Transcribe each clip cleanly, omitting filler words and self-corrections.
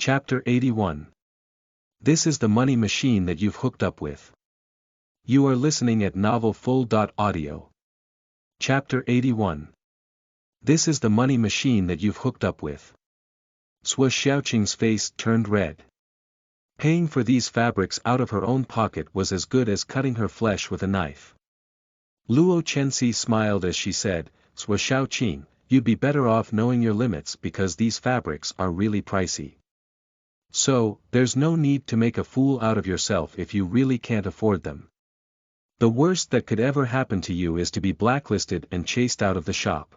Chapter 81. This is the money machine that you've hooked up with. You are listening at novelfull.audio. Chapter 81. This is the money machine that you've hooked up with. Sua Xiaoqing's face turned red. Paying for these fabrics out of her own pocket was as good as cutting her flesh with a knife. Luo Chenxi smiled as she said, Sua Xiaoqing, you'd be better off knowing your limits because these fabrics are really pricey. So, there's no need to make a fool out of yourself if you really can't afford them. The worst that could ever happen to you is to be blacklisted and chased out of the shop.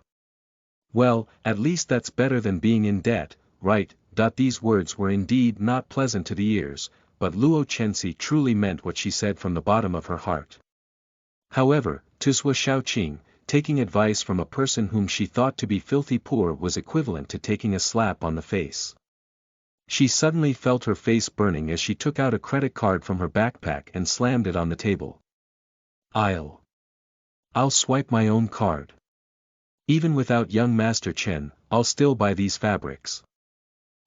Well, at least that's better than being in debt, right? These words were indeed not pleasant to the ears, but Luo Chenxi truly meant what she said from the bottom of her heart. However, to Sua Xiaoqing, taking advice from a person whom she thought to be filthy poor was equivalent to taking a slap on the face. She suddenly felt her face burning as she took out a credit card from her backpack and slammed it on the table. I'll swipe my own card. Even without young Master Chen, I'll still buy these fabrics.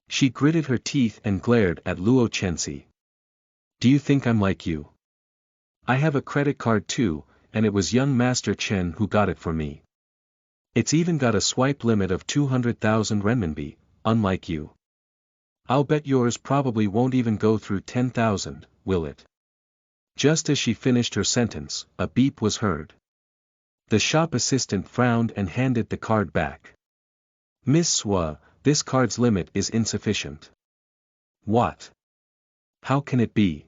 She gritted her teeth and glared at Luo Chenxi. Do you think I'm like you? I have a credit card too, and it was young Master Chen who got it for me. It's even got a swipe limit of 200,000 renminbi, unlike you. I'll bet yours probably won't even go through 10,000, will it? Just as she finished her sentence, a beep was heard. The shop assistant frowned and handed the card back. Miss Sua, this card's limit is insufficient. What? How can it be?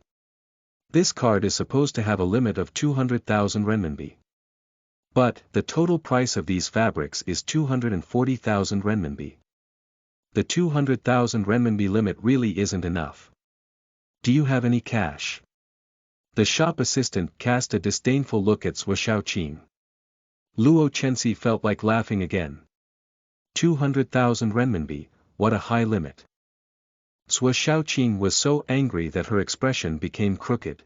This card is supposed to have a limit of 200,000 renminbi. But, the total price of these fabrics is 240,000 renminbi. The 200,000 renminbi limit really isn't enough. Do you have any cash? The shop assistant cast a disdainful look at Sua Xiaoqing. Luo Chenxi felt like laughing again. 200,000 renminbi, what a high limit. Sua Xiaoqing was so angry that her expression became crooked.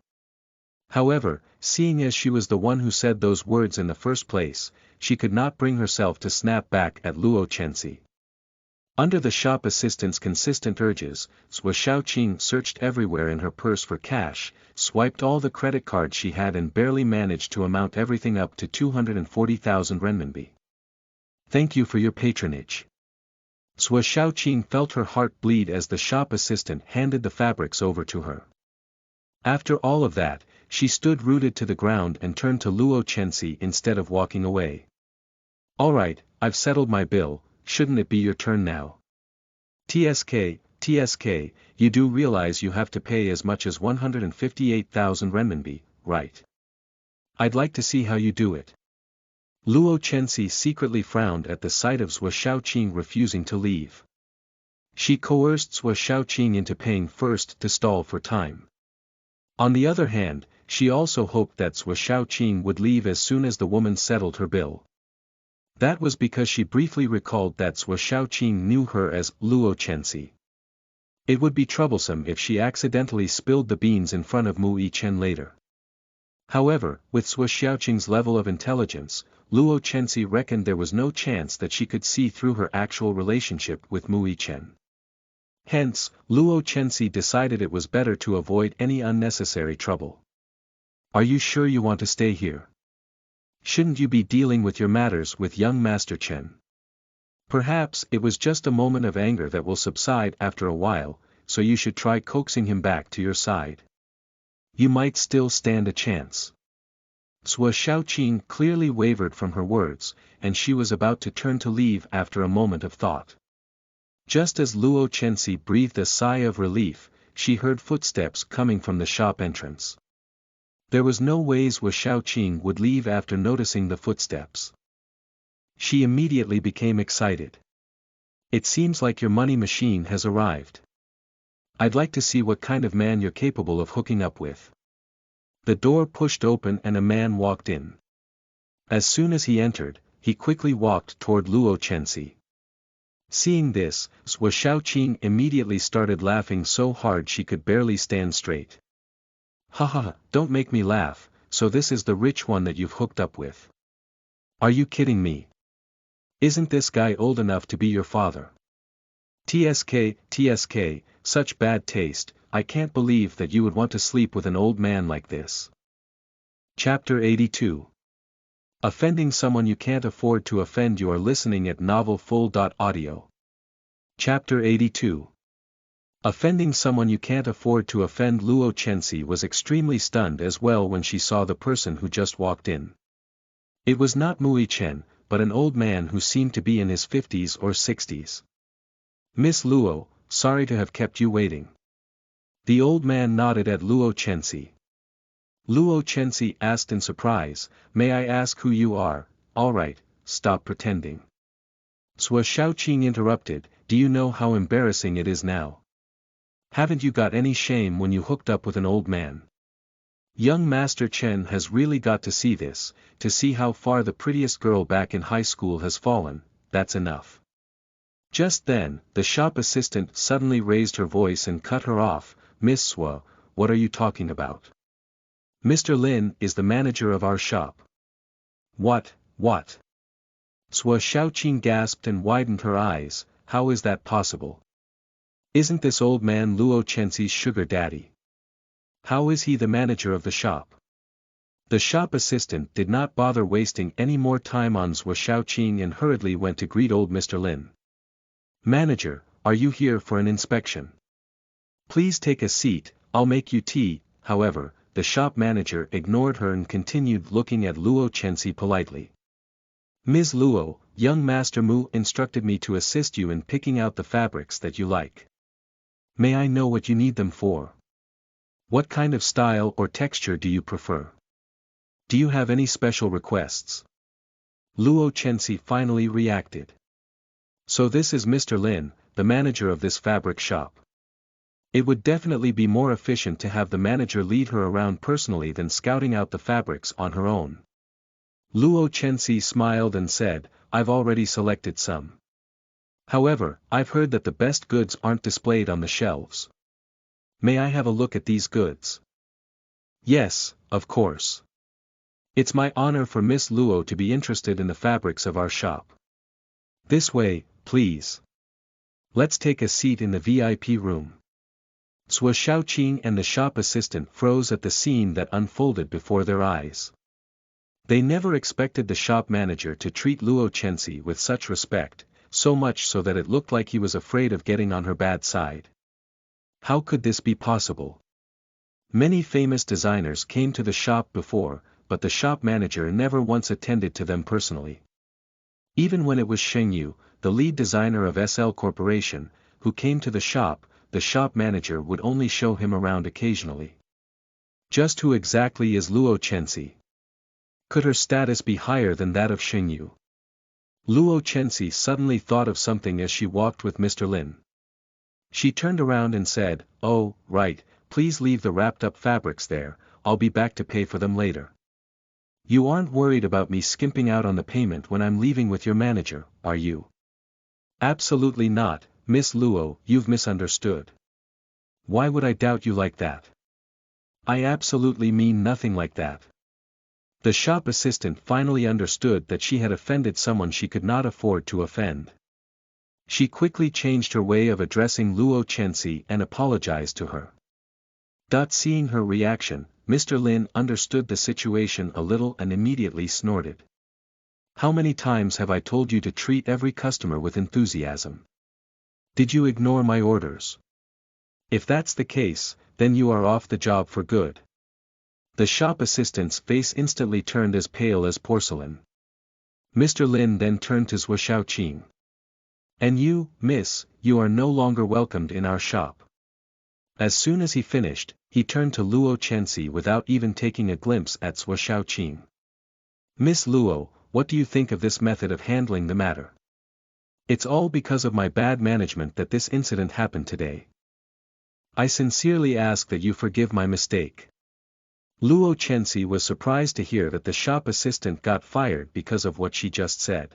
However, seeing as she was the one who said those words in the first place, she could not bring herself to snap back at Luo Chenxi. Under the shop assistant's consistent urges, Sua Xiaoqing searched everywhere in her purse for cash, swiped all the credit cards she had and barely managed to amount everything up to 240,000 renminbi. Thank you for your patronage. Sua Xiaoqing felt her heart bleed as the shop assistant handed the fabrics over to her. After all of that, she stood rooted to the ground and turned to Luo Chenxi instead of walking away. Alright, I've settled my bill, shouldn't it be your turn now? TSK, you do realize you have to pay as much as 158,000 renminbi, right? I'd like to see how you do it. Luo Chenxi secretly frowned at the sight of Sua Xiaoqing refusing to leave. She coerced Sua Xiaoqing into paying first to stall for time. On the other hand, she also hoped that Sua Xiaoqing would leave as soon as the woman settled her bill. That was because she briefly recalled that Sua Xiaoqing knew her as Luo Chenxi. It would be troublesome if she accidentally spilled the beans in front of Mu Yichen later. However, with Sua Xiaoqing's level of intelligence, Luo Chenxi reckoned there was no chance that she could see through her actual relationship with Mu Yichen. Hence, Luo Chenxi decided it was better to avoid any unnecessary trouble. Are you sure you want to stay here? Shouldn't you be dealing with your matters with young Master Chen? Perhaps it was just a moment of anger that will subside after a while, so you should try coaxing him back to your side. You might still stand a chance. Sua Xiaoqing clearly wavered from her words, and she was about to turn to leave after a moment of thought. Just as Luo Chenxi breathed a sigh of relief, she heard footsteps coming from the shop entrance. There was no way Sua Xiaoqing would leave after noticing the footsteps. She immediately became excited. It seems like your money machine has arrived. I'd like to see what kind of man you're capable of hooking up with. The door pushed open and a man walked in. As soon as he entered, he quickly walked toward Luo Chenxi. Seeing this, Sua Xiaoqing immediately started laughing so hard she could barely stand straight. Haha, don't make me laugh, so this is the rich one that you've hooked up with. Are you kidding me? Isn't this guy old enough to be your father? TSK, such bad taste, I can't believe that you would want to sleep with an old man like this. Chapter 82. Offending someone you can't afford to offend. You are listening at novelfull.audio. Chapter 82. Offending someone you can't afford to offend. Luo Chenxi was extremely stunned as well when she saw the person who just walked in. It was not Mui Chen, but an old man who seemed to be in his 50s or 60s. Miss Luo, sorry to have kept you waiting. The old man nodded at Luo Chenxi. Luo Chenxi asked in surprise, may I ask who you are? Alright, stop pretending. Sua Shaoqing interrupted, do you know how embarrassing it is now? Haven't you got any shame when you hooked up with an old man? Young Master Chen has really got to see this, to see how far the prettiest girl back in high school has fallen, that's enough. Just then, the shop assistant suddenly raised her voice and cut her off, Miss Sua, what are you talking about? Mr. Lin is the manager of our shop. What? Sua Shaoqing gasped and widened her eyes, how is that possible? Isn't this old man Luo Chenxi's sugar daddy? How is he the manager of the shop? The shop assistant did not bother wasting any more time on Sua Shaoqing and hurriedly went to greet old Mr. Lin. Manager, are you here for an inspection? Please take a seat, I'll make you tea. However, the shop manager ignored her and continued looking at Luo Chenxi politely. Ms. Luo, young Master Mu instructed me to assist you in picking out the fabrics that you like. May I know what you need them for? What kind of style or texture do you prefer? Do you have any special requests? Luo Chenxi finally reacted. So this is Mr. Lin, the manager of this fabric shop. It would definitely be more efficient to have the manager lead her around personally than scouting out the fabrics on her own. Luo Chenxi smiled and said, I've already selected some. However, I've heard that the best goods aren't displayed on the shelves. May I have a look at these goods? Yes, of course. It's my honor for Miss Luo to be interested in the fabrics of our shop. This way, please. Let's take a seat in the VIP room. Sua Shaoqing and the shop assistant froze at the scene that unfolded before their eyes. They never expected the shop manager to treat Luo Chenxi with such respect, so much so that it looked like he was afraid of getting on her bad side. How could this be possible? Many famous designers came to the shop before, but the shop manager never once attended to them personally. Even when it was Sheng Yu, the lead designer of SL Corporation, who came to the shop manager would only show him around occasionally. Just who exactly is Luo Chenxi? Could her status be higher than that of Sheng Yu? Luo Chenxi suddenly thought of something as she walked with Mr. Lin. She turned around and said, oh, right, please leave the wrapped-up fabrics there, I'll be back to pay for them later. You aren't worried about me skimping out on the payment when I'm leaving with your manager, are you? Absolutely not, Miss Luo, you've misunderstood. Why would I doubt you like that? I absolutely mean nothing like that. The shop assistant finally understood that she had offended someone she could not afford to offend. She quickly changed her way of addressing Luo Chenxi and apologized to her. Seeing her reaction, Mr. Lin understood the situation a little and immediately snorted. How many times have I told you to treat every customer with enthusiasm? Did you ignore my orders? If that's the case, then you are off the job for good. The shop assistant's face instantly turned as pale as porcelain. Mr. Lin then turned to Sua Shaoqing. And you, miss, you are no longer welcomed in our shop. As soon as he finished, he turned to Luo Chenxi without even taking a glimpse at Sua Shaoqing. Miss Luo, what do you think of this method of handling the matter? It's all because of my bad management that this incident happened today. I sincerely ask that you forgive my mistake. Luo Chenxi was surprised to hear that the shop assistant got fired because of what she just said.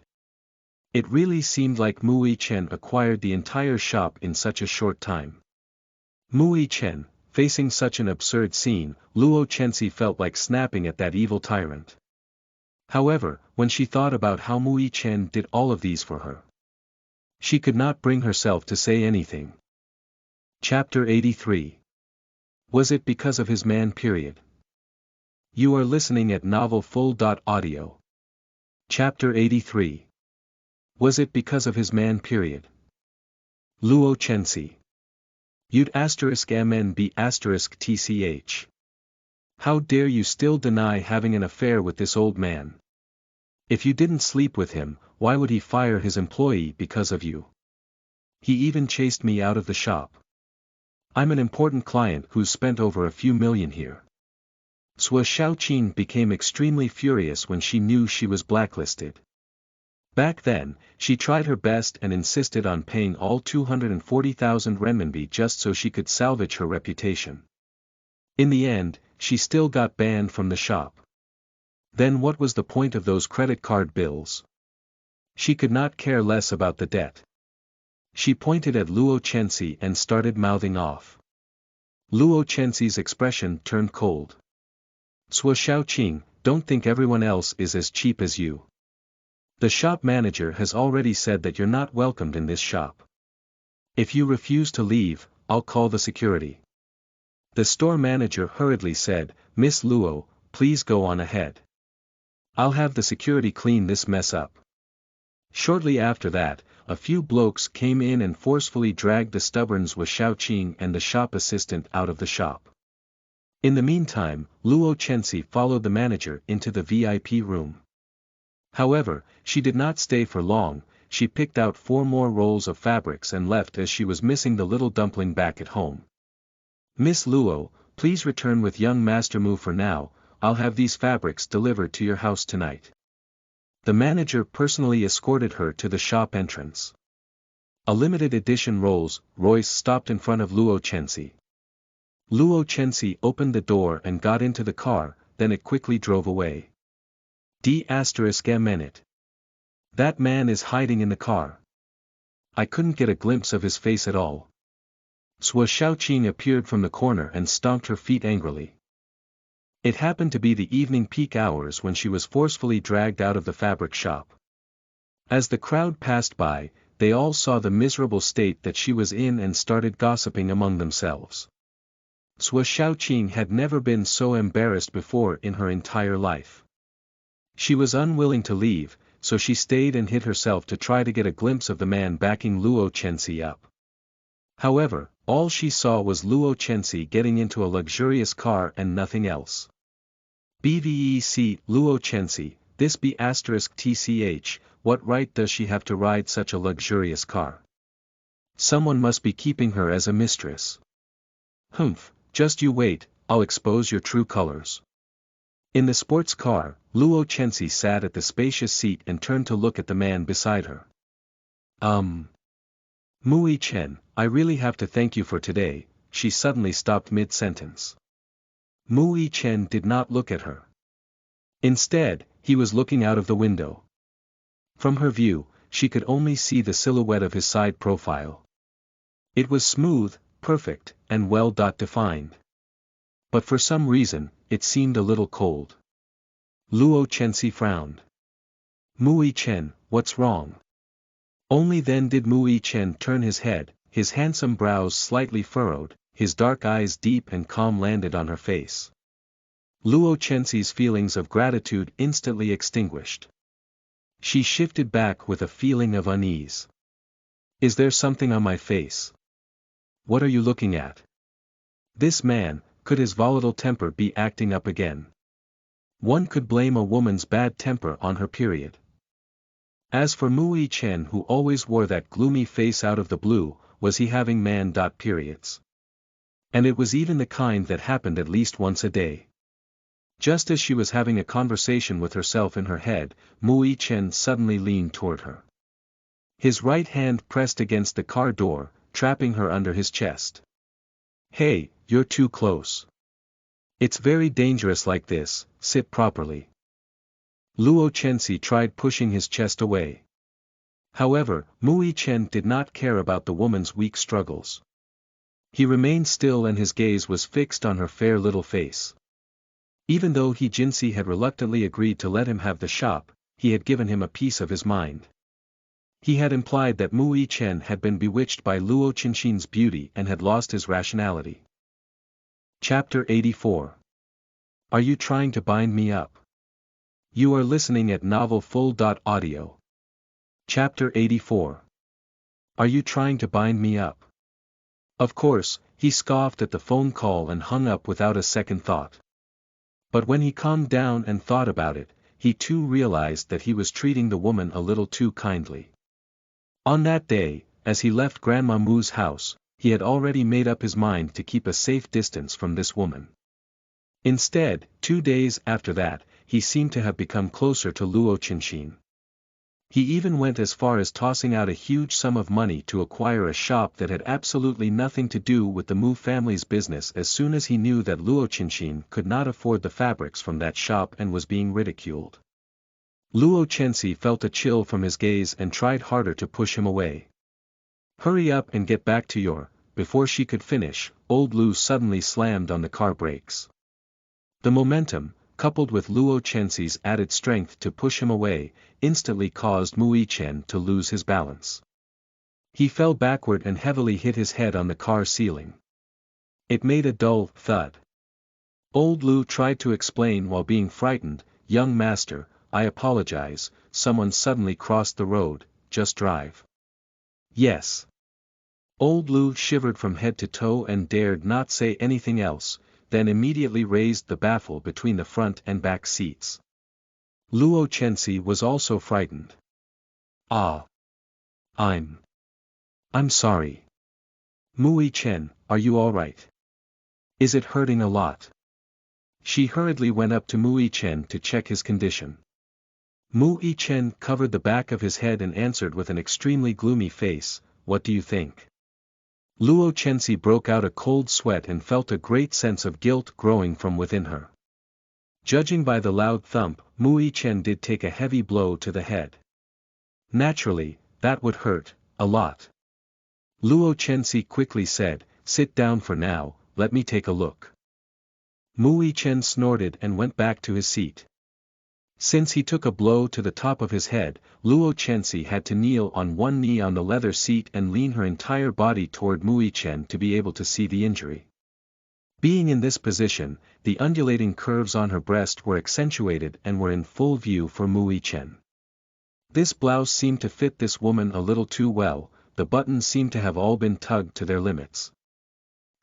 It really seemed like Mui Chen acquired the entire shop in such a short time. Mui Chen, facing such an absurd scene, Luo Chenxi felt like snapping at that evil tyrant. However, when she thought about how Mui Chen did all of these for her, She could not bring herself to say anything. Chapter 83. Was it because of his man? You are listening at novelfull.audio. Chapter 83. Was it because of his man? Luo Chensi. You'd *MNB*TCH. How dare you still deny having an affair with this old man? If you didn't sleep with him, why would he fire his employee because of you? He even chased me out of the shop. I'm an important client who's spent over a few million here. Sua Xiaoqing became extremely furious when she knew she was blacklisted. Back then, she tried her best and insisted on paying all 240,000 renminbi just so she could salvage her reputation. In the end, she still got banned from the shop. Then what was the point of those credit card bills? She could not care less about the debt. She pointed at Luo Chensi and started mouthing off. Luo Chensi's expression turned cold. Sua Xiaoqing, don't think everyone else is as cheap as you. The shop manager has already said that you're not welcomed in this shop. If you refuse to leave, I'll call the security. The store manager hurriedly said, Miss Luo, please go on ahead. I'll have the security clean this mess up. Shortly after that, a few blokes came in and forcefully dragged the stubborn Sua Xiaoqing and the shop assistant out of the shop. In the meantime, Luo Chensi followed the manager into the VIP room. However, she did not stay for long. She picked out 4 more rolls of fabrics and left as she was missing the little dumpling back at home. Miss Luo, please return with young Master Mu for now. I'll have these fabrics delivered to your house tonight. The manager personally escorted her to the shop entrance. A limited edition Rolls-Royce stopped in front of Luo Chensi. Luo Chensi opened the door and got into the car, then it quickly drove away. D****. That man is hiding in the car. I couldn't get a glimpse of his face at all. Sua Xiaoqing appeared from the corner and stomped her feet angrily. It happened to be the evening peak hours when she was forcefully dragged out of the fabric shop. As the crowd passed by, they all saw the miserable state that she was in and started gossiping among themselves. Sua Xiaoqing had never been so embarrassed before in her entire life. She was unwilling to leave, so she stayed and hid herself to try to get a glimpse of the man backing Luo Chensi up. However, all she saw was Luo Chensi getting into a luxurious car and nothing else. BVEC Luo Chensi, this **TCH, what right does she have to ride such a luxurious car? Someone must be keeping her as a mistress. Humph, just you wait, I'll expose your true colors. In the sports car, Luo Chensi sat at the spacious seat and turned to look at the man beside her. Mui Chen, I really have to thank you for today. She suddenly stopped mid-sentence. Mui Chen did not look at her. Instead, he was looking out of the window. From her view, she could only see the silhouette of his side profile. It was smooth, perfect, and well defined. But for some reason, it seemed a little cold. Luo Chensi frowned. Mui Chen, what's wrong? Only then did Mui Chen turn his head, his handsome brows slightly furrowed, his dark eyes deep and calm landed on her face. Luo Chensi's feelings of gratitude instantly extinguished. She shifted back with a feeling of unease. Is there something on my face? What are you looking at? This man, could his volatile temper be acting up again? One could blame a woman's bad temper on her period. As for Mui Chen, who always wore that gloomy face out of the blue, was he having periods? And it was even the kind that happened at least once a day. Just as she was having a conversation with herself in her head, Mui Chen suddenly leaned toward her. His right hand pressed against the car door, trapping her under his chest. Hey, you're too close. It's very dangerous like this, sit properly. Luo Chensi tried pushing his chest away. However, Mui Chen did not care about the woman's weak struggles. He remained still and his gaze was fixed on her fair little face. Even though He Jinsi had reluctantly agreed to let him have the shop, he had given him a piece of his mind. He had implied that Mu Yichen had been bewitched by Luo Qinxin's beauty and had lost his rationality. Chapter 84. Are you trying to bind me up? You are listening at novelfull.audio. Chapter 84. Are you trying to bind me up? Of course, he scoffed at the phone call and hung up without a second thought. But when he calmed down and thought about it, he too realized that he was treating the woman a little too kindly. On that day, as he left Grandma Mu's house, he had already made up his mind to keep a safe distance from this woman. Instead, 2 days after that, he seemed to have become closer to Luo Qinxin. He even went as far as tossing out a huge sum of money to acquire a shop that had absolutely nothing to do with the Mu family's business as soon as he knew that Luo Qinxin could not afford the fabrics from that shop and was being ridiculed. Luo Chenxi felt a chill from his gaze and tried harder to push him away. Hurry up and get back to your. Before she could finish, old Lu suddenly slammed on the car brakes. The momentum, coupled with Luo Chenxi's added strength to push him away, instantly caused Mu Yichen to lose his balance. He fell backward and heavily hit his head on the car ceiling. It made a dull thud. Old Lu tried to explain while being frightened, "Young master, I apologize, someone suddenly crossed the road, just drive." "Yes." Old Lu shivered from head to toe and dared not say anything else, then immediately raised the baffle between the front and back seats. Luo Chenxi was also frightened. "Ah. I'm sorry. Mu Yichen, are you alright? Is it hurting a lot?" She hurriedly went up to Mu Yichen to check his condition. Mu Yichen covered the back of his head and answered with an extremely gloomy face, "What do you think?" Luo Chenxi broke out a cold sweat and felt a great sense of guilt growing from within her. Judging by the loud thump, Mu Yichen did take a heavy blow to the head. Naturally, that would hurt, a lot. Luo Chenxi quickly said, "Sit down for now, let me take a look." Mu Yichen snorted and went back to his seat. Since he took a blow to the top of his head, Luo Chenxi had to kneel on one knee on the leather seat and lean her entire body toward Mu Yichen to be able to see the injury. Being in this position, the undulating curves on her breast were accentuated and were in full view for Mu Yichen. This blouse seemed to fit this woman a little too well, the buttons seemed to have all been tugged to their limits.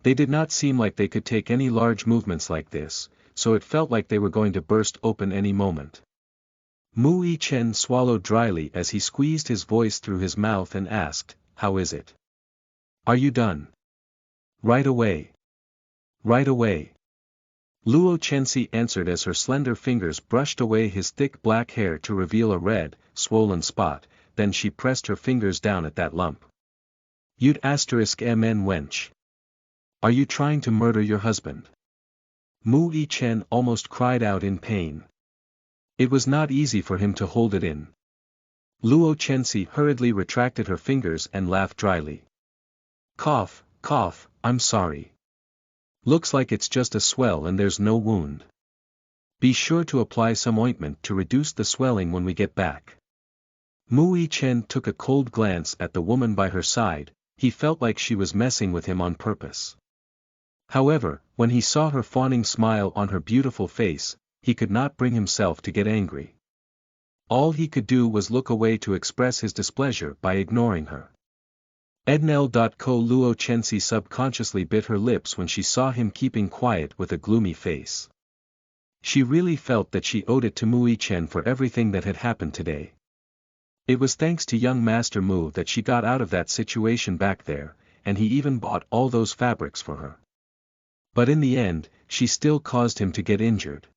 They did not seem like they could take any large movements like this, so it felt like they were going to burst open any moment. Mu Yichen swallowed dryly as he squeezed his voice through his mouth and asked, "How is it? Are you done?" "Right away. Right away." Luo Chenxi answered as her slender fingers brushed away his thick black hair to reveal a red, swollen spot, then she pressed her fingers down at that lump. "You'd mn wench. Are you trying to murder your husband?" Mu Yichen almost cried out in pain. It was not easy for him to hold it in. Luo Chenxi hurriedly retracted her fingers and laughed dryly. "Cough, cough, I'm sorry. Looks like it's just a swell and there's no wound. Be sure to apply some ointment to reduce the swelling when we get back." Mu Yichen took a cold glance at the woman by her side, he felt like she was messing with him on purpose. However, when he saw her fawning smile on her beautiful face, he could not bring himself to get angry. All he could do was look away to express his displeasure by ignoring her. Ednel.co Luo Chenxi subconsciously bit her lips when she saw him keeping quiet with a gloomy face. She really felt that she owed it to Mu Yichen for everything that had happened today. It was thanks to young Master Mu that she got out of that situation back there, and he even bought all those fabrics for her. But in the end, she still caused him to get injured.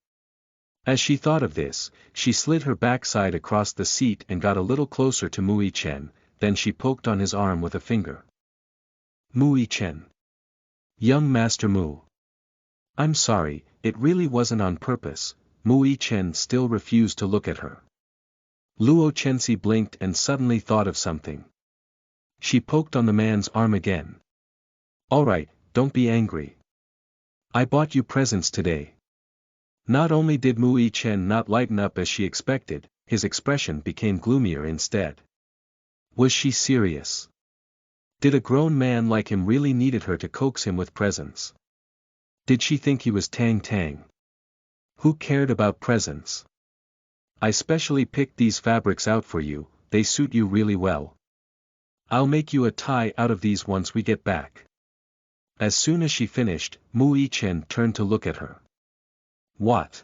As she thought of this, she slid her backside across the seat and got a little closer to Mu Yichen, then she poked on his arm with a finger. "Mu Yichen. Young Master Mu. I'm sorry, it really wasn't on purpose." Mu Yichen still refused to look at her. Luo Chenxi blinked and suddenly thought of something. She poked on the man's arm again. "Alright, don't be angry. I bought you presents today." Not only did Mu Yichen not lighten up as she expected, his expression became gloomier instead. Was she serious? Did a grown man like him really needed her to coax him with presents? Did she think he was Tang Tang? Who cared about presents? I specially picked these fabrics out for you, they suit you really well. I'll make you a tie out of these once we get back. As soon as she finished, Mu Yichen turned to look at her. What?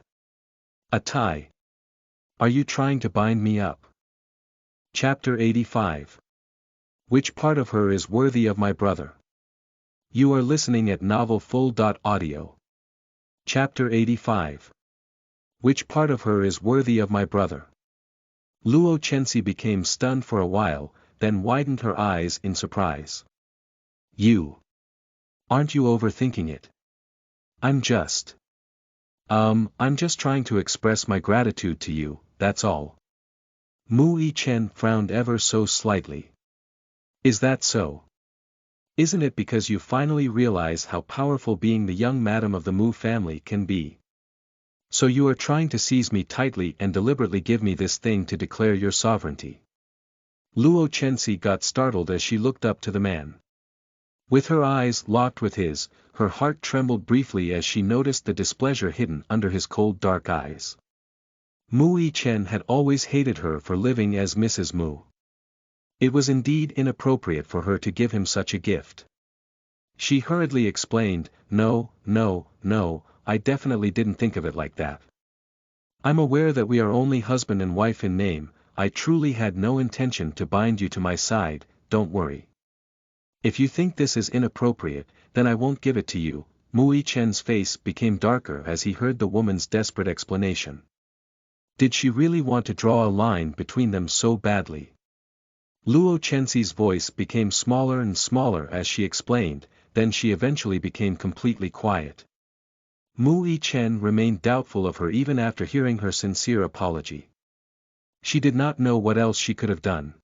A tie? Are you trying to bind me up? Chapter 85. Which part of her is worthy of my brother? You are listening at novelfull.audio. Chapter 85. Which part of her is worthy of my brother? Luo Chenxi became stunned for a while, then widened her eyes in surprise. You. Aren't you overthinking it? I'm just trying to express my gratitude to you, that's all. Mu Yichen frowned ever so slightly. Is that so? Isn't it because you finally realize how powerful being the young madam of the Mu family can be? So you are trying to seize me tightly and deliberately give me this thing to declare your sovereignty. Luo Chenxi got startled as she looked up to the man. With her eyes locked with his, her heart trembled briefly as she noticed the displeasure hidden under his cold dark eyes. Mu Yichen had always hated her for living as Mrs. Mu. It was indeed inappropriate for her to give him such a gift. She hurriedly explained, No, I definitely didn't think of it like that. I'm aware that we are only husband and wife in name, I truly had no intention to bind you to my side, don't worry. If you think this is inappropriate, then I won't give it to you. Mu Yichen's face became darker as he heard the woman's desperate explanation. Did she really want to draw a line between them so badly? Luo Chenxi's voice became smaller and smaller as she explained, then she eventually became completely quiet. Mu Yichen remained doubtful of her even after hearing her sincere apology. She did not know what else she could have done.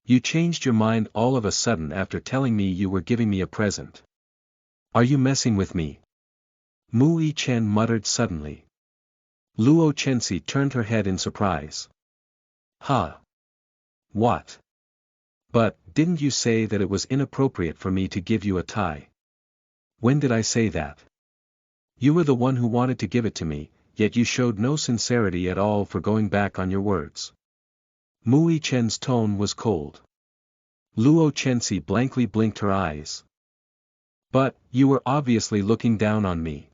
You changed your mind all of a sudden after telling me you were giving me a present. Are you messing with me? Mu Yichen muttered suddenly. Luo Chenxi turned her head in surprise. Huh? What? But, didn't you say that it was inappropriate for me to give you a tie? When did I say that? You were the one who wanted to give it to me, yet you showed no sincerity at all for going back on your words. Mu Yichen's tone was cold. Luo Chenxi blankly blinked her eyes. But, you were obviously looking down on me.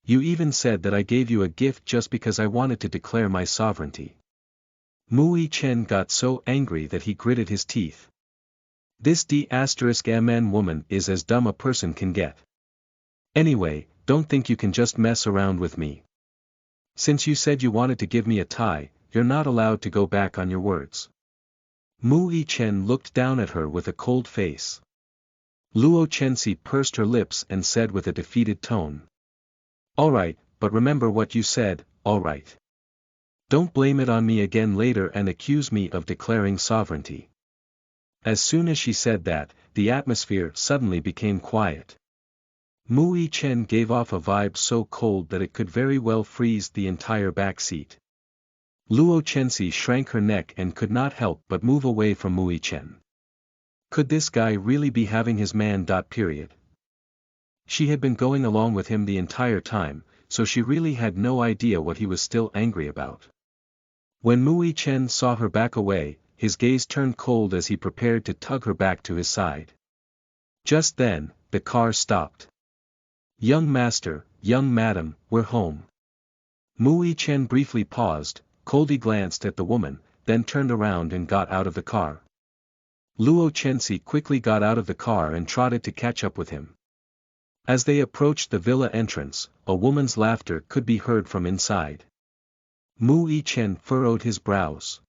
You even said that I gave you a gift just because I wanted to declare my sovereignty. Mu Yichen got so angry that he gritted his teeth. This D*MN woman is as dumb a person can get. Anyway, don't think you can just mess around with me. Since you said you wanted to give me a tie, you're not allowed to go back on your words. Mu Yichen looked down at her with a cold face. Luo Chenxi pursed her lips and said with a defeated tone. Alright, but remember what you said, alright. Don't blame it on me again later and accuse me of declaring sovereignty. As soon as she said that, the atmosphere suddenly became quiet. Mu Yichen gave off a vibe so cold that it could very well freeze the entire back seat. Luo Chenxi shrank her neck and could not help but move away from Mu Yichen. Could this guy really be having his man? She had been going along with him the entire time, so she really had no idea what he was still angry about. When Mu Yichen saw her back away, his gaze turned cold as he prepared to tug her back to his side. Just then, the car stopped. Young master, young madam, we're home. Mu Yichen briefly paused, coldly glanced at the woman, then turned around and got out of the car. Luo Chenxi quickly got out of the car and trotted to catch up with him. As they approached the villa entrance, a woman's laughter could be heard from inside. Mu Yichen furrowed his brows.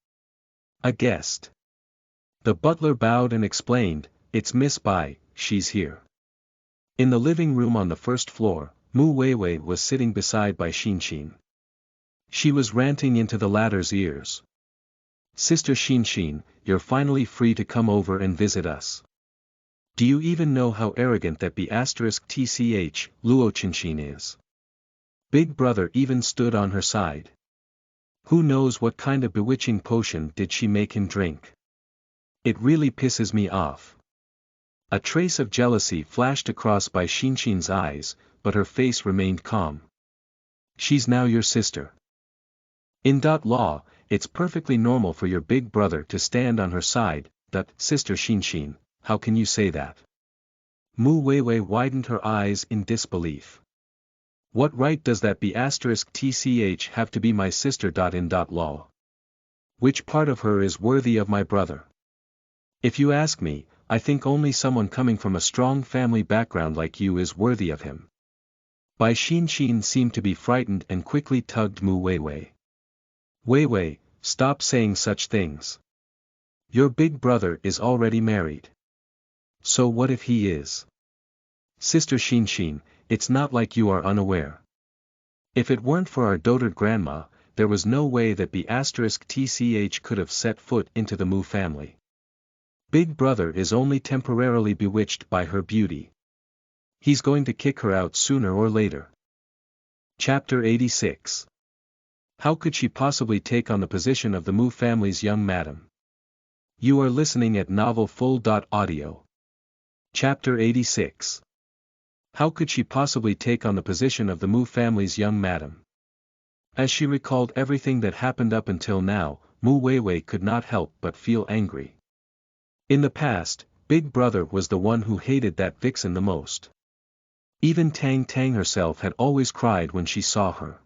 A guest. The butler bowed and explained, It's Miss Bai, she's here. In the living room on the first floor, Mu Weiwei was sitting beside Bai Xinxin. She was ranting into the latter's ears. Sister Xinxin, you're finally free to come over and visit us. Do you even know how arrogant that B*TCH, Luo Chenxin is? Big brother even stood on her side. Who knows what kind of bewitching potion did she make him drink? It really pisses me off. A trace of jealousy flashed across Bai Xinshin's eyes, but her face remained calm. She's now your sister. In law, it's perfectly normal for your big brother to stand on her side, Sister Xinshin, how can you say that? Mu Weiwei widened her eyes in disbelief. What right does that B*TCH have to be my sister? In law. Which part of her is worthy of my brother? If you ask me, I think only someone coming from a strong family background like you is worthy of him. Bai Xinshin seemed to be frightened and quickly tugged Mu Weiwei. Weiwei, stop saying such things. Your big brother is already married. So what if he is? Sister Xinshin, it's not like you are unaware. If it weren't for our dotard grandma, there was no way that B*TCH could have set foot into the Mu family. Big brother is only temporarily bewitched by her beauty. He's going to kick her out sooner or later. Chapter 86. How could she possibly take on the position of the Mu family's young madam? You are listening at novelfull.audio. Chapter 86. How could she possibly take on the position of the Mu family's young madam? As she recalled everything that happened up until now, Mu Weiwei could not help but feel angry. In the past, Big Brother was the one who hated that vixen the most. Even Tang Tang herself had always cried when she saw her.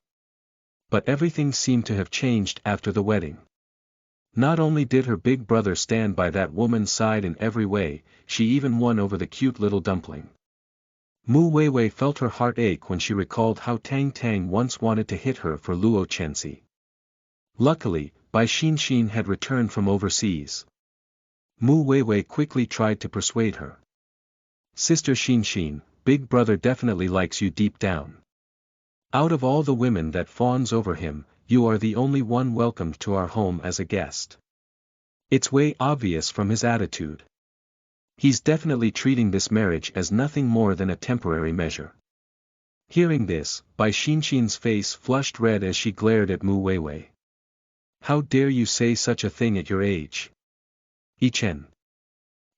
But everything seemed to have changed after the wedding. Not only did her big brother stand by that woman's side in every way, she even won over the cute little dumpling. Mu Weiwei felt her heart ache when she recalled how Tang Tang once wanted to hit her for Luo Chenxi. Luckily, Bai Xinshin had returned from overseas. Mu Weiwei quickly tried to persuade her. Sister Xinshin, Big Brother definitely likes you deep down. Out of all the women that fawns over him, you are the only one welcomed to our home as a guest. It's way obvious from his attitude. He's definitely treating this marriage as nothing more than a temporary measure. Hearing this, Bai Xinshin's face flushed red as she glared at Mu Weiwei. How dare you say such a thing at your age? Yichen.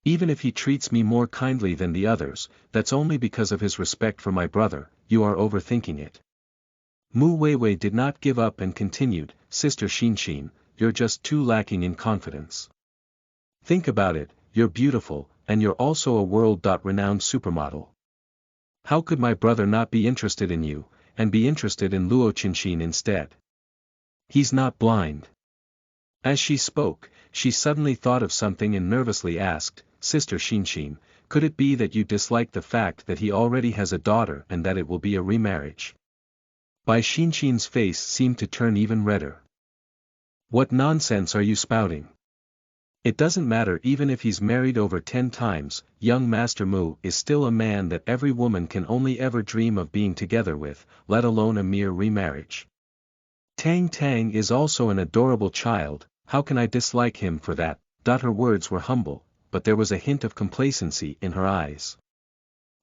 Even if he treats me more kindly than the others, that's only because of his respect for my brother, you are overthinking it. Mu Weiwei did not give up and continued, Sister Xinshin, you're just too lacking in confidence. Think about it, you're beautiful, and you're also a world-renowned supermodel. How could my brother not be interested in you, and be interested in Luo Chenxin instead? He's not blind. As she spoke, she suddenly thought of something and nervously asked, Sister Xinshin, could it be that you dislike the fact that he already has a daughter and that it will be a remarriage? Bai Xinshin's face seemed to turn even redder. What nonsense are you spouting? It doesn't matter even if he's married over 10 times, young Master Mu is still a man that every woman can only ever dream of being together with, let alone a mere remarriage. Tang Tang is also an adorable child, how can I dislike him for that? Her words were humble, but there was a hint of complacency in her eyes.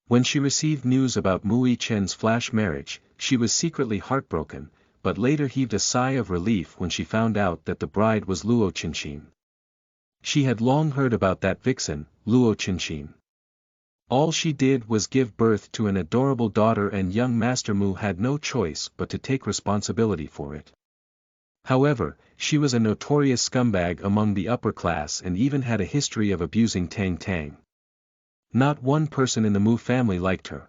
When she received news about Mu Yichen's flash marriage, she was secretly heartbroken, but later heaved a sigh of relief when she found out that the bride was Luo Chenxin. She had long heard about that vixen, Luo Chenxin. All she did was give birth to an adorable daughter and young Master Mu had no choice but to take responsibility for it. However, she was a notorious scumbag among the upper class and even had a history of abusing Tang Tang. Not one person in the Mu family liked her.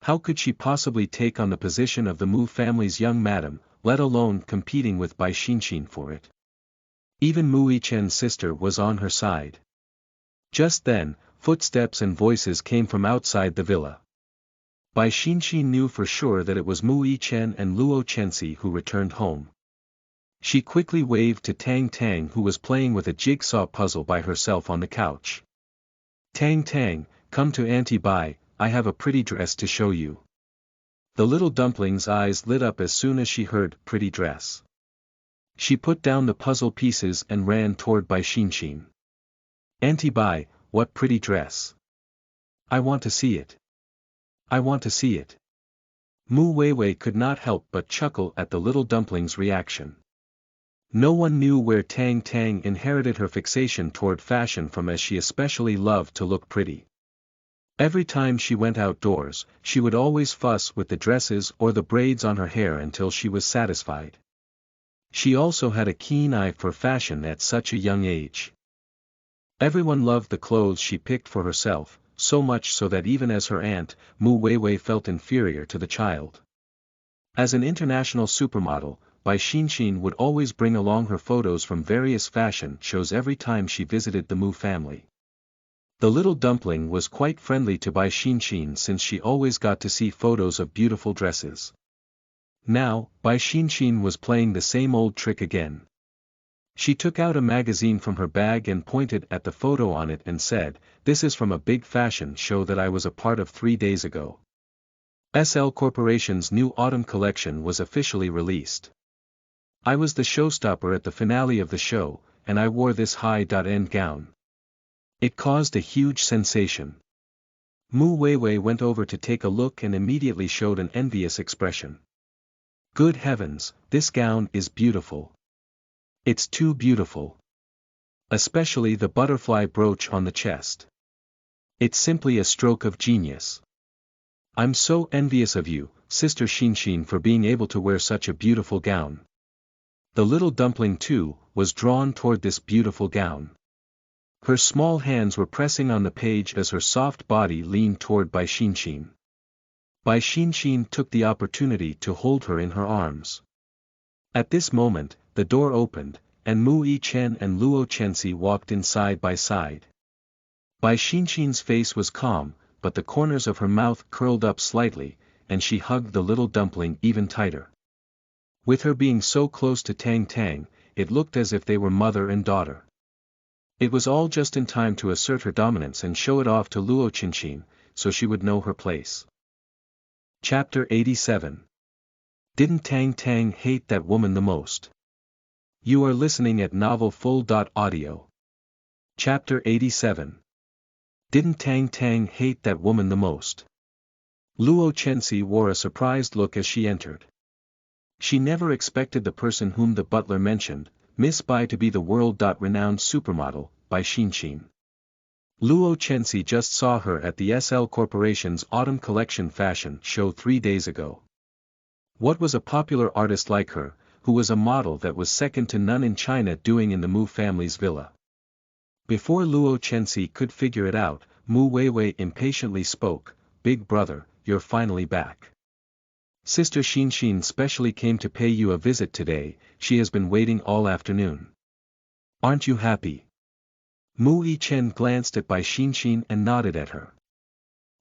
How could she possibly take on the position of the Mu family's young madam, let alone competing with Bai Xinshin for it? Even Mu Yichen's sister was on her side. Just then, footsteps and voices came from outside the villa. Bai Xinshin knew for sure that it was Mu Yichen and Luo Chenxi who returned home. She quickly waved to Tang Tang who was playing with a jigsaw puzzle by herself on the couch. Tang Tang, come to Auntie Bai, I have a pretty dress to show you. The little dumpling's eyes lit up as soon as she heard pretty dress. She put down the puzzle pieces and ran toward Bai Xinshin. Auntie Bai, what pretty dress? I want to see it. I want to see it. Mu Weiwei could not help but chuckle at the little dumpling's reaction. No one knew where Tang Tang inherited her fixation toward fashion from, as she especially loved to look pretty. Every time she went outdoors, she would always fuss with the dresses or the braids on her hair until she was satisfied. She also had a keen eye for fashion at such a young age. Everyone loved the clothes she picked for herself, so much so that even as her aunt, Mu Weiwei felt inferior to the child. As an international supermodel, Bai Xinxin would always bring along her photos from various fashion shows every time she visited the Mu family. The little dumpling was quite friendly to Bai Xinxin since she always got to see photos of beautiful dresses. Now, Bai Xinxin was playing the same old trick again. She took out a magazine from her bag and pointed at the photo on it and said, "This is from a big fashion show that I was a part of 3 days ago. SL Corporation's new autumn collection was officially released. I was the showstopper at the finale of the show, and I wore this high-end gown. It caused a huge sensation." Mu Weiwei went over to take a look and immediately showed an envious expression. "Good heavens, this gown is beautiful. It's too beautiful. Especially the butterfly brooch on the chest. It's simply a stroke of genius. I'm so envious of you, Sister Xinxin, for being able to wear such a beautiful gown." The little dumpling too, was drawn toward this beautiful gown. Her small hands were pressing on the page as her soft body leaned toward Bai Xinxin. Bai Xinxin took the opportunity to hold her in her arms. At this moment, the door opened, and Mu Yichen and Luo Chenxi walked in side by side. Bai Xinxin's face was calm, but the corners of her mouth curled up slightly, and she hugged the little dumpling even tighter. With her being so close to Tang Tang, it looked as if they were mother and daughter. It was all just in time to assert her dominance and show it off to Luo Chenxin, so she would know her place. Chapter 87. Didn't Tang Tang hate that woman the most? You are listening at novelfull.audio. Chapter 87. Didn't Tang Tang hate that woman the most? Luo Chenxi wore a surprised look as she entered. She never expected the person whom the butler mentioned, Miss Bai, to be the world-renowned supermodel, Bai Xinxin. Luo Chenxi just saw her at the SL Corporation's Autumn Collection fashion show 3 days ago. What was a popular artist like her, who was a model that was second to none in China, doing in the Mu family's villa? Before Luo Chenxi could figure it out, Mu Weiwei impatiently spoke, "Big brother, you're finally back. Sister Xinxin specially came to pay you a visit today, she has been waiting all afternoon. Aren't you happy?" Mu Yichen glanced at Bai Xinxin and nodded at her.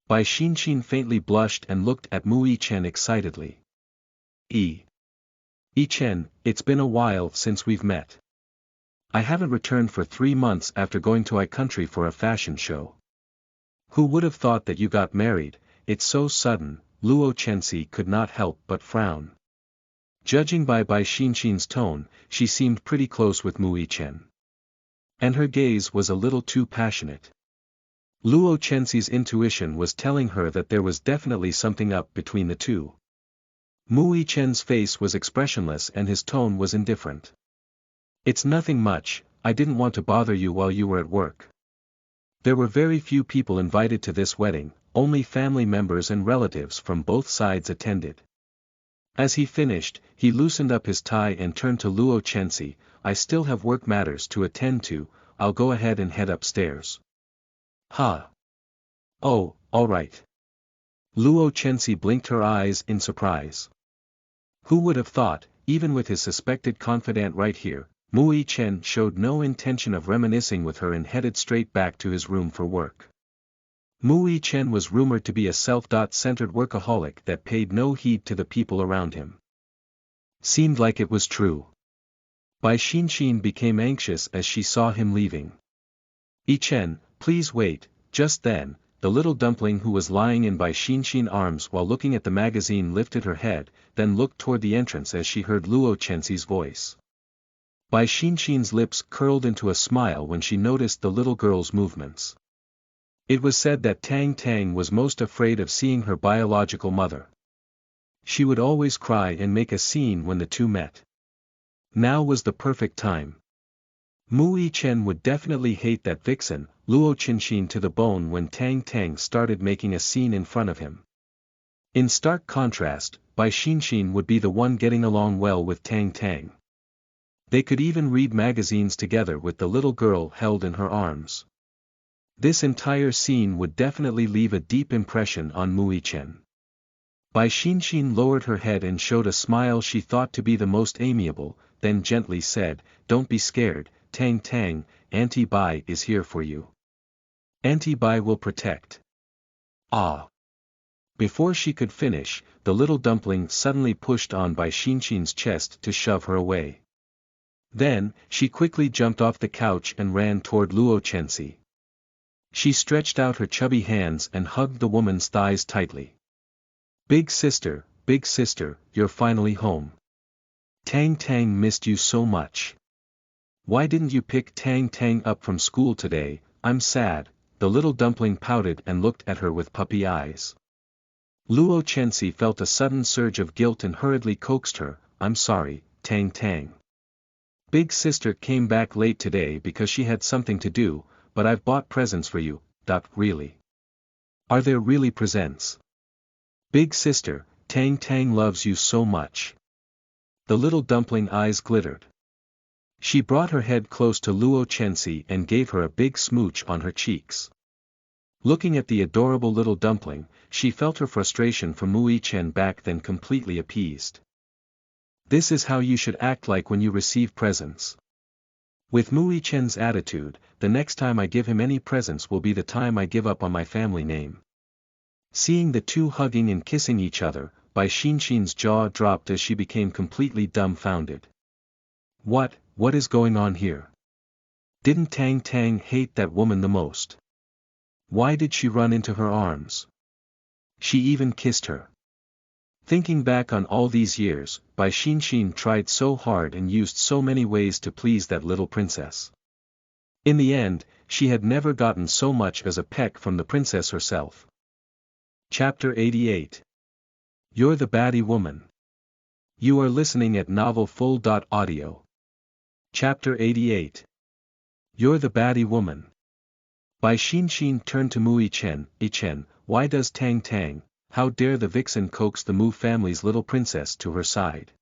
Bai Xinxin faintly blushed and looked at Mu Yichen excitedly. Yichen, it's been a while since we've met. I haven't returned for 3 months after going to country for a fashion show. Who would have thought that you got married? It's so sudden." Luo Chenxi could not help but frown. Judging by Bai Xinxin's tone, she seemed pretty close with Mu Yichen. And her gaze was a little too passionate. Luo Chenxi's intuition was telling her that there was definitely something up between the two. Mu Yichen's face was expressionless and his tone was indifferent. "It's nothing much, I didn't want to bother you while you were at work. There were very few people invited to this wedding, only family members and relatives from both sides attended." As he finished, he loosened up his tie and turned to Luo Chenxi, "I still have work matters to attend to, I'll go ahead and head upstairs." "Ha! Oh, all right." Luo Chenxi blinked her eyes in surprise. Who would have thought, even with his suspected confidant right here, Mu Yichen showed no intention of reminiscing with her and headed straight back to his room for work. Mu Yichen was rumored to be a self-centered workaholic that paid no heed to the people around him. Seemed like it was true. Bai Xinxin became anxious as she saw him leaving. "Yichen, please wait." Just then, the little dumpling who was lying in Bai Xinxin's arms while looking at the magazine lifted her head, then looked toward the entrance as she heard Luo Chenxi's voice. Bai Xinxin's lips curled into a smile when she noticed the little girl's movements. It was said that Tang Tang was most afraid of seeing her biological mother. She would always cry and make a scene when the two met. Now was the perfect time. Mu Yichen would definitely hate that vixen, Luo Qinshin, to the bone when Tang Tang started making a scene in front of him. In stark contrast, Bai Xinshin would be the one getting along well with Tang Tang. They could even read magazines together with the little girl held in her arms. This entire scene would definitely leave a deep impression on Mu Yichen. Bai Xinshin lowered her head and showed a smile she thought to be the most amiable, then gently said, "Don't be scared, Tang Tang, Auntie Bai is here for you. Auntie Bai will protect." Ah! Before she could finish, the little dumpling suddenly pushed on Bai Xinshin's chest to shove her away. Then, she quickly jumped off the couch and ran toward Luo Chenxi. She stretched out her chubby hands and hugged the woman's thighs tightly. Big sister, you're finally home. Tang Tang missed you so much. Why didn't you pick Tang Tang up from school today? I'm sad." The little dumpling pouted and looked at her with puppy eyes. Luo Chenxi felt a sudden surge of guilt and hurriedly coaxed her, "I'm sorry, Tang Tang. Big sister came back late today because she had something to do, but I've bought presents for you." Really? Are there really presents? Big sister, Tang Tang loves you so much. The little dumpling eyes glittered. She brought her head close to Luo Chenxi and gave her a big smooch on her cheeks. Looking at the adorable little dumpling, she felt her frustration for Mu Yichen back then completely appeased. This is how you should act like when you receive presents. With Mu Yichen's attitude, the next time I give him any presents will be the time I give up on my family name. Seeing the two hugging and kissing each other, Bai Xinshin's jaw dropped as she became completely dumbfounded. What is going on here? Didn't Tang Tang hate that woman the most? Why did she run into her arms? She even kissed her. Thinking back on all these years, Bai Xinshin tried so hard and used so many ways to please that little princess. In the end, she had never gotten so much as a peck from the princess herself. Chapter 88. You're the baddie woman. You are listening at NovelFull.audio. Chapter 88. You're the baddie woman. Bai Xinshin turned to Mu Yichen, why does Tang Tang, how dare the vixen coax the Mu family's little princess to her side?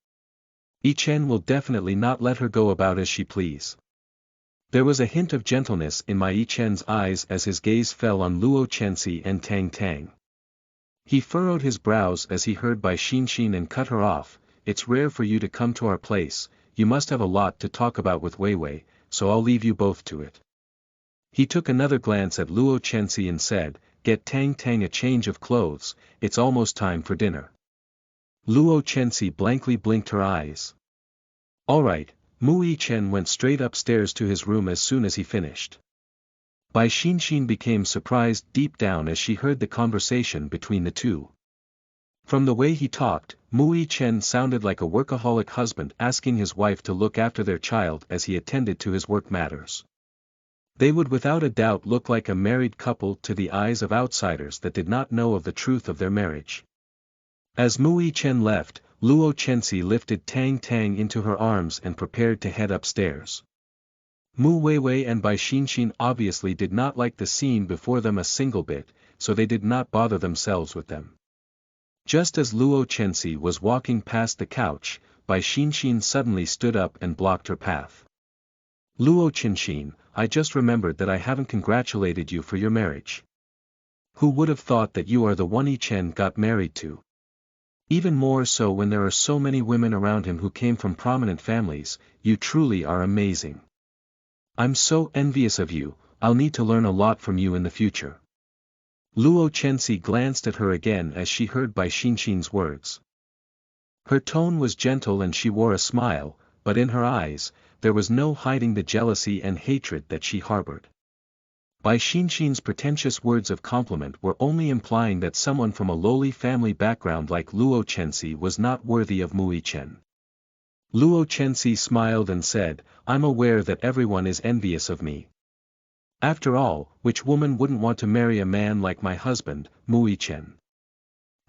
Yichen will definitely not let her go about as she please. There was a hint of gentleness in my Yichen's eyes as his gaze fell on Luo Chenxi and Tang Tang. He furrowed his brows as he heard Bai Xinshin and cut her off, "It's rare for you to come to our place, you must have a lot to talk about with Weiwei, so I'll leave you both to it." He took another glance at Luo Chenxi and said, "Get Tang Tang a change of clothes, it's almost time for dinner." Luo Chenxi blankly blinked her eyes. Alright, Mu Yichen went straight upstairs to his room as soon as he finished. Bai Xinshin became surprised deep down as she heard the conversation between the two. From the way he talked, Mu Yichen sounded like a workaholic husband asking his wife to look after their child as he attended to his work matters. They would without a doubt look like a married couple to the eyes of outsiders that did not know of the truth of their marriage. As Mu Yichen left, Luo Chenxi lifted Tang Tang into her arms and prepared to head upstairs. Mu Weiwei and Bai Xinshin obviously did not like the scene before them a single bit, so they did not bother themselves with them. Just as Luo Chenxi was walking past the couch, Bai Xinshin suddenly stood up and blocked her path. "Luo Qinshin, I just remembered that I haven't congratulated you for your marriage. Who would have thought that you are the one Yichen got married to? Even more so when there are so many women around him who came from prominent families, you truly are amazing. I'm so envious of you, I'll need to learn a lot from you in the future." Luo Chenxi glanced at her again as she heard Bai Xinshin's words. Her tone was gentle and she wore a smile, but in her eyes, there was no hiding the jealousy and hatred that she harbored. Bai Xinshin's pretentious words of compliment were only implying that someone from a lowly family background like Luo Chenxi was not worthy of Mu Yichen. Luo Chenxi smiled and said, "I'm aware that everyone is envious of me. After all, which woman wouldn't want to marry a man like my husband, Mu Yichen?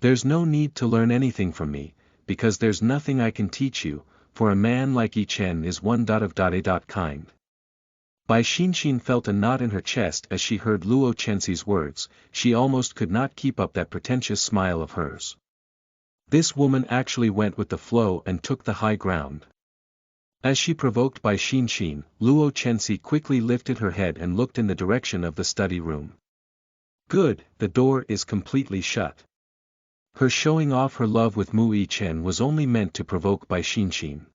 There's no need to learn anything from me, because there's nothing I can teach you, for a man like Yi Chen is a kind. Bai Xinxin felt a knot in her chest as she heard Luo Chenxi's words. She almost could not keep up that pretentious smile of hers. This woman actually went with the flow and took the high ground. As she provoked Bai Xinxin, Luo Chenxi quickly lifted her head and looked in the direction of the study room. Good, the door is completely shut. Her showing off her love with Mu Yichen was only meant to provoke Bai Xinxin.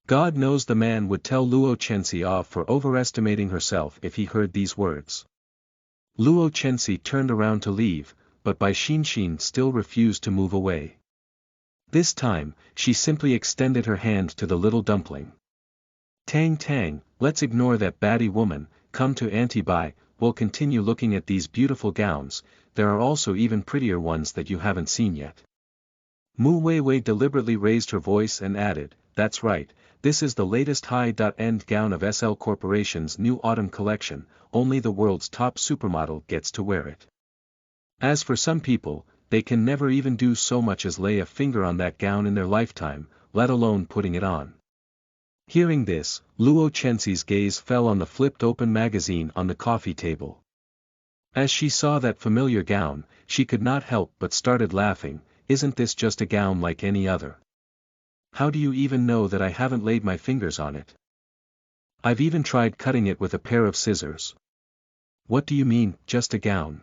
God knows the man would tell Luo Chenxi off for overestimating herself if he heard these words. Luo Chenxi turned around to leave, but Bai Xinxin still refused to move away. This time, she simply extended her hand to the little dumpling. Tang Tang, let's ignore that baddie woman, come to Auntie Bai, we'll continue looking at these beautiful gowns, there are also even prettier ones that you haven't seen yet. Mu Weiwei deliberately raised her voice and added, that's right, this is the latest high-end gown of SL Corporation's new autumn collection, only the world's top supermodel gets to wear it. As for some people, they can never even do so much as lay a finger on that gown in their lifetime, let alone putting it on. Hearing this, Luo Chenxi's gaze fell on the flipped-open magazine on the coffee table. As she saw that familiar gown, she could not help but started laughing. Isn't this just a gown like any other? How do you even know that I haven't laid my fingers on it? I've even tried cutting it with a pair of scissors. What do you mean, just a gown?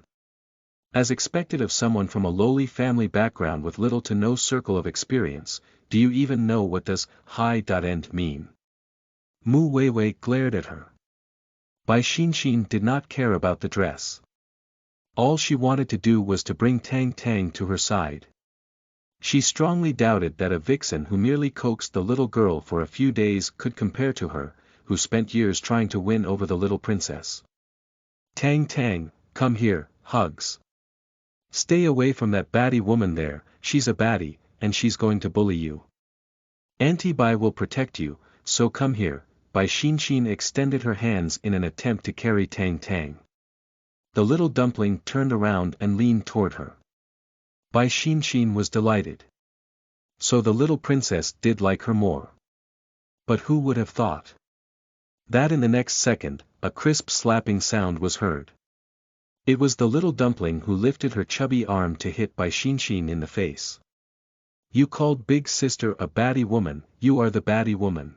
As expected of someone from a lowly family background with little to no circle of experience, do you even know what does high-end mean? Mu Weiwei glared at her. Bai Xinxin did not care about the dress. All she wanted to do was to bring Tang Tang to her side. She strongly doubted that a vixen who merely coaxed the little girl for a few days could compare to her, who spent years trying to win over the little princess. Tang Tang, come here, hugs. Stay away from that baddie woman there, she's a baddie, and she's going to bully you. Auntie Bai will protect you, so come here. Bai Xinxin extended her hands in an attempt to carry Tang Tang. The little dumpling turned around and leaned toward her. Bai Xinxin was delighted. So the little princess did like her more. But who would have thought that in the next second, a crisp slapping sound was heard. It was the little dumpling who lifted her chubby arm to hit Bai Xinxin in the face. You called big sister a baddie woman, you are the baddie woman.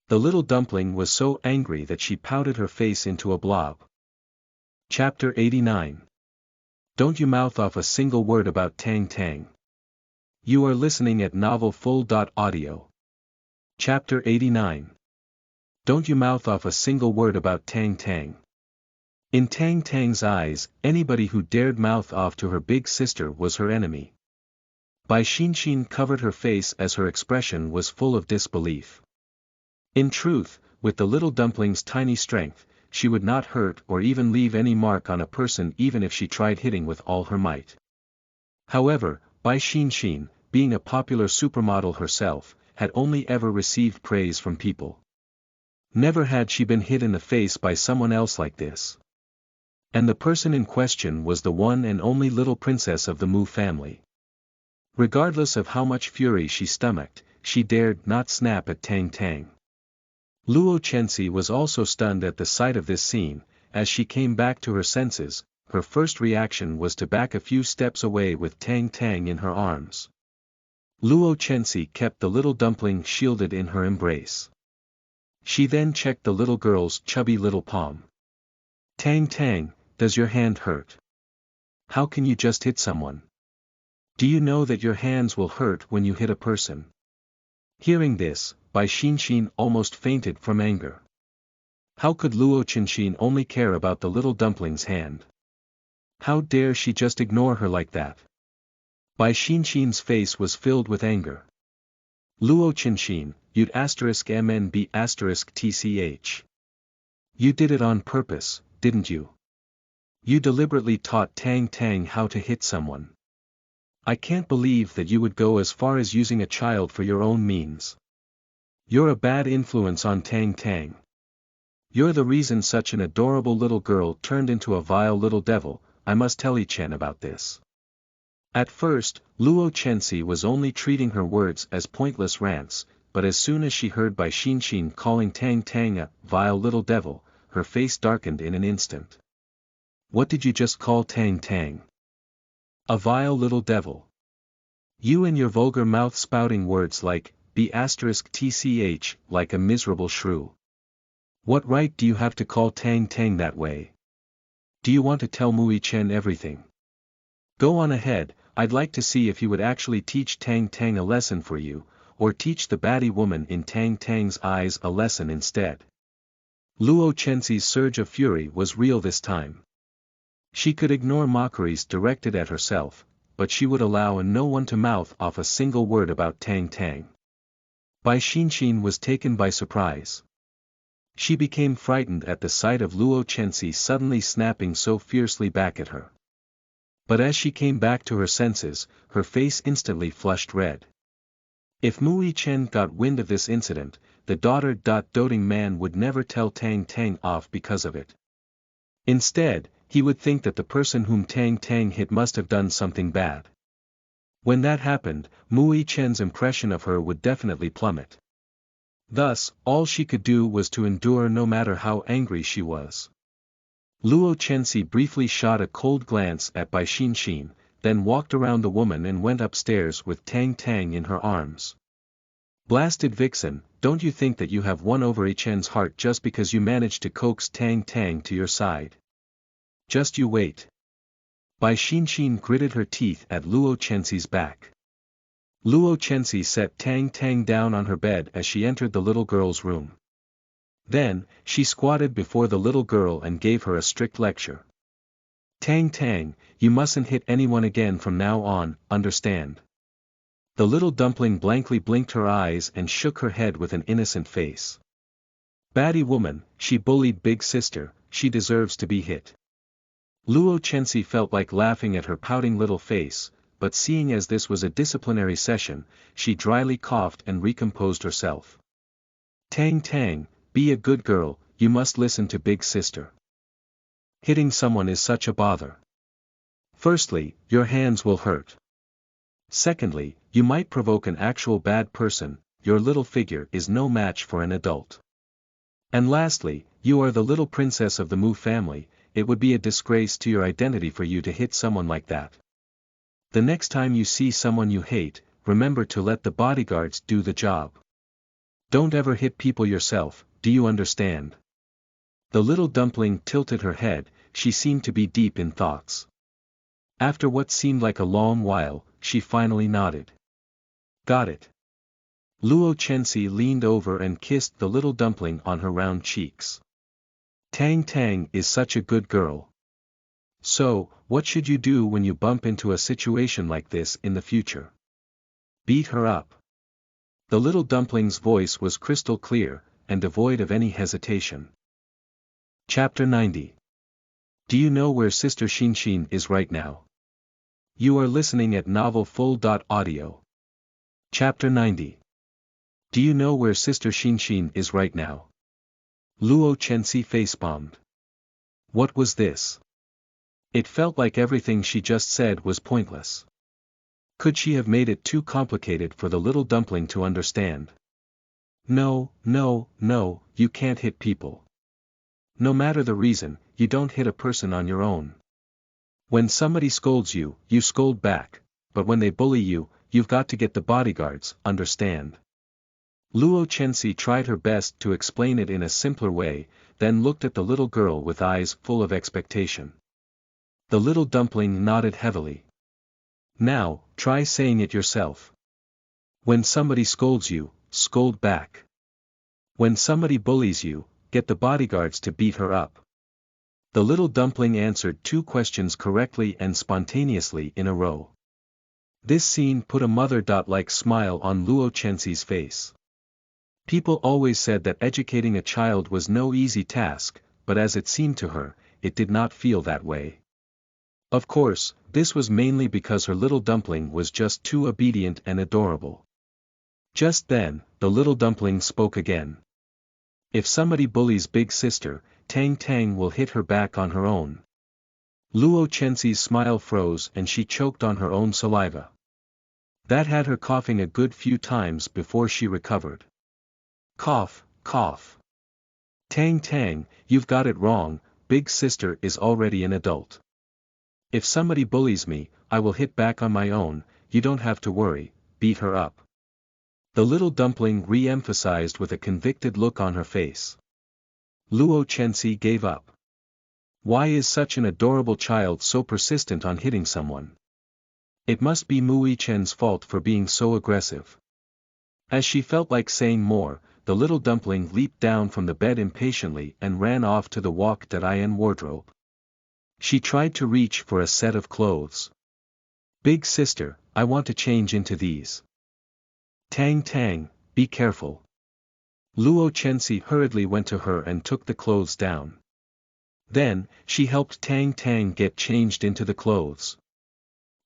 The little dumpling was so angry that she pouted her face into a blob. Chapter 89. Don't you mouth off a single word about Tang Tang. You are listening at novelfull.audio. Chapter 89. Don't you mouth off a single word about Tang Tang. In Tang Tang's eyes, anybody who dared mouth off to her big sister was her enemy. Bai Xinxin covered her face as her expression was full of disbelief. In truth, with the little dumpling's tiny strength, she would not hurt or even leave any mark on a person even if she tried hitting with all her might. However, Bai Xinxin, being a popular supermodel herself, had only ever received praise from people. Never had she been hit in the face by someone else like this. And the person in question was the one and only little princess of the Mu family. Regardless of how much fury she stomached, she dared not snap at Tang Tang. Luo Chenxi was also stunned at the sight of this scene. As she came back to her senses, her first reaction was to back a few steps away with Tang Tang in her arms. Luo Chenxi kept the little dumpling shielded in her embrace. She then checked the little girl's chubby little palm. Tang Tang, does your hand hurt? How can you just hit someone? Do you know that your hands will hurt when you hit a person? Hearing this, Bai Xinxin almost fainted from anger. How could Luo Chenxin only care about the little dumpling's hand? How dare she just ignore her like that? Bai Xinxin's face was filled with anger. Luo Chenxin, you'd *MNB*TCH. You did it on purpose, didn't you? You deliberately taught Tang Tang how to hit someone. I can't believe that you would go as far as using a child for your own means. You're a bad influence on Tang Tang. You're the reason such an adorable little girl turned into a vile little devil. I must tell Yi Chen about this. At first, Luo Chenxi was only treating her words as pointless rants, but as soon as she heard Bai Xin calling Tang Tang a vile little devil, her face darkened in an instant. What did you just call Tang Tang? A vile little devil. You and your vulgar mouth spouting words like, B*tch, like a miserable shrew. What right do you have to call Tang Tang that way? Do you want to tell Mui Chen everything? Go on ahead, I'd like to see if you would actually teach Tang Tang a lesson for you, or teach the baddie woman in Tang Tang's eyes a lesson instead. Luo Chenxi's surge of fury was real this time. She could ignore mockeries directed at herself, but she would allow no one to mouth off a single word about Tang Tang. Bai Xin was taken by surprise. She became frightened at the sight of Luo Chenxi suddenly snapping so fiercely back at her. But as she came back to her senses, her face instantly flushed red. If Mui Chen got wind of this incident, the doting man would never tell Tang Tang off because of it. Instead, he would think that the person whom Tang Tang hit must have done something bad. When that happened, Mui Chen's impression of her would definitely plummet. Thus, all she could do was to endure no matter how angry she was. Luo Chenxi briefly shot a cold glance at Bai Xin, then walked around the woman and went upstairs with Tang Tang in her arms. Blasted vixen, don't you think that you have won over Chen's heart just because you managed to coax Tang Tang to your side? Just you wait. Bai Xin gritted her teeth at Luo Chenxi's back. Luo Chenxi set Tang Tang down on her bed as she entered the little girl's room. Then, she squatted before the little girl and gave her a strict lecture. Tang Tang, you mustn't hit anyone again from now on, understand? The little dumpling blankly blinked her eyes and shook her head with an innocent face. Baddie woman, she bullied big sister, she deserves to be hit. Luo Chenxi felt like laughing at her pouting little face, but seeing as this was a disciplinary session, she dryly coughed and recomposed herself. Tang Tang, be a good girl, you must listen to big sister. Hitting someone is such a bother. Firstly, your hands will hurt. Secondly, you might provoke an actual bad person, your little figure is no match for an adult. And lastly, you are the little princess of the Mu family, it would be a disgrace to your identity for you to hit someone like that. The next time you see someone you hate, remember to let the bodyguards do the job. Don't ever hit people yourself, do you understand? The little dumpling tilted her head, she seemed to be deep in thoughts. After what seemed like a long while, she finally nodded. Got it. Luo Chenxi leaned over and kissed the little dumpling on her round cheeks. Tang Tang is such a good girl. So, what should you do when you bump into a situation like this in the future? Beat her up. The little dumpling's voice was crystal clear, and devoid of any hesitation. Chapter 90. Do you know where Sister Xin is right now? You are listening at NovelFull.audio. Chapter 90. Do you know where Sister Xin is right now? Luo Chenxi facepalmed. What was this? It felt like everything she just said was pointless. Could she have made it too complicated for the little dumpling to understand? No, you can't hit people. No matter the reason, you don't hit a person on your own. When somebody scolds you, you scold back, but when they bully you, you've got to get the bodyguards, understand? Luo Chenxi tried her best to explain it in a simpler way, then looked at the little girl with eyes full of expectation. The little dumpling nodded heavily. Now, try saying it yourself. When somebody scolds you, scold back. When somebody bullies you, get the bodyguards to beat her up. The little dumpling answered two questions correctly and spontaneously in a row. This scene put a mother-like smile on Luo Chenxi's face. People always said that educating a child was no easy task, but as it seemed to her, it did not feel that way. Of course, this was mainly because her little dumpling was just too obedient and adorable. Just then, the little dumpling spoke again. If somebody bullies big sister, Tang Tang will hit her back on her own. Luo Chenxi's smile froze and she choked on her own saliva. That had her coughing a good few times before she recovered. Cough, cough. Tang Tang, you've got it wrong, big sister is already an adult. If somebody bullies me, I will hit back on my own, you don't have to worry, beat her up. The little dumpling re-emphasized with a convicted look on her face. Luo Chenxi gave up. Why is such an adorable child so persistent on hitting someone? It must be Mu Yichen's fault for being so aggressive. As she felt like saying more, the little dumpling leaped down from the bed impatiently and ran off to the Wok Dien wardrobe. She tried to reach for a set of clothes. Big sister, I want to change into these. Tang Tang, be careful. Luo Chenxi hurriedly went to her and took the clothes down. Then, she helped Tang Tang get changed into the clothes.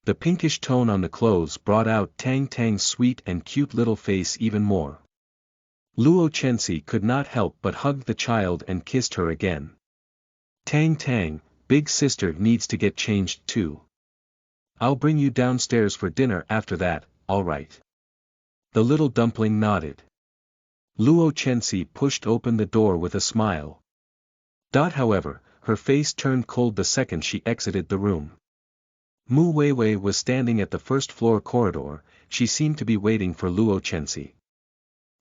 The pinkish tone on the clothes brought out Tang Tang's sweet and cute little face even more. Luo Chenxi could not help but hug the child and kissed her again. Tang Tang, big sister needs to get changed too. I'll bring you downstairs for dinner after that, all right. The little dumpling nodded. Luo Chenxi pushed open the door with a smile. However, her face turned cold the second she exited the room. Mu Weiwei was standing at the first-floor corridor, she seemed to be waiting for Luo Chenxi.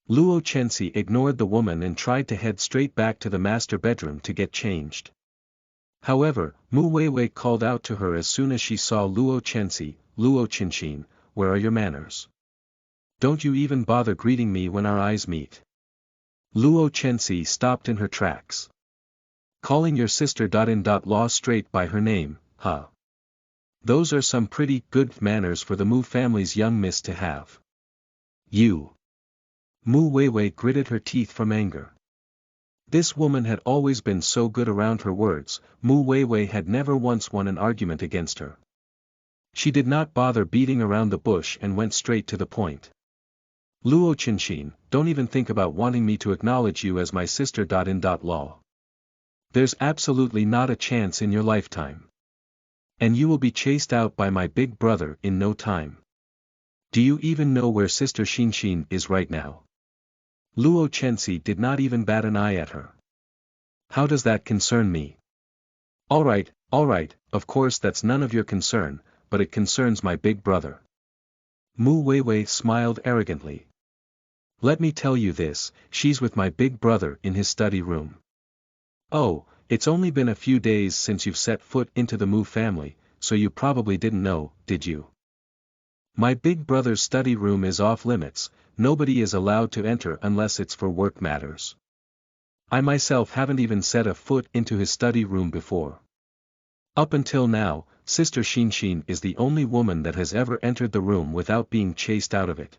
Luo Chenxi ignored the woman and tried to head straight back to the master bedroom to get changed. However, Mu Weiwei called out to her as soon as she saw Luo Chenxi, Luo Chenxin, where are your manners? Don't you even bother greeting me when our eyes meet? Luo Chenxi stopped in her tracks. Calling your sister in law straight by her name, huh? Those are some pretty good manners for the Mu family's young miss to have. You. Mu Weiwei gritted her teeth from anger. This woman had always been so good around her words, Mu Weiwei had never once won an argument against her. She did not bother beating around the bush and went straight to the point. Luo Chenxin, don't even think about wanting me to acknowledge you as my sister in law. There's absolutely not a chance in your lifetime. And you will be chased out by my big brother in no time. Do you even know where sister Xinxin is right now? Luo Chenxi did not even bat an eye at her. How does that concern me? Alright, of course that's none of your concern, but it concerns my big brother. Mu Weiwei smiled arrogantly. Let me tell you this, she's with my big brother in his study room. Oh, it's only been a few days since you've set foot into the Mu family, so you probably didn't know, did you? My big brother's study room is off limits, nobody is allowed to enter unless it's for work matters. I myself haven't even set a foot into his study room before. Up until now, Sister Xinxin is the only woman that has ever entered the room without being chased out of it.